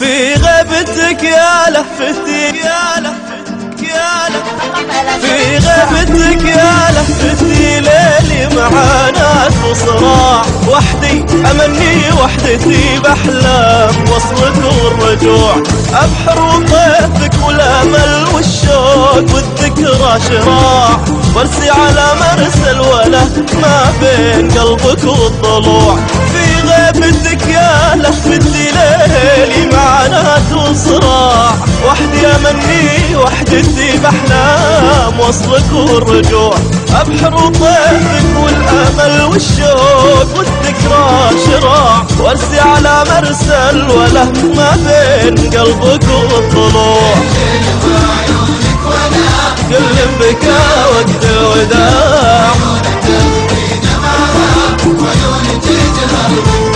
في غيبتك يا لهفتي يا لهفتك يا لهفتي، في غيبتك يا لهفتي ليلي معاناة وصراع، وحدي أمني وحدتي بأحلام وصلك والرجوع، أبحر وطيفك والأمل والشوق والذكرى شراع، وارسي على مرسى الوله ما بين قلبك والضلوع، في غيبتك يا لهفتي ليلي معاناة وصراع، وحدي أمني وحدتي بأحلام وصلك والرجوع، أبحر وطيفك والأمل والشوق والذكرى شراع، وارسي على مرسى الوله ما بين قلبك والضلوع، كل بكى وقت الوداع، عيونك تبكي دمعها وعيونك تجهر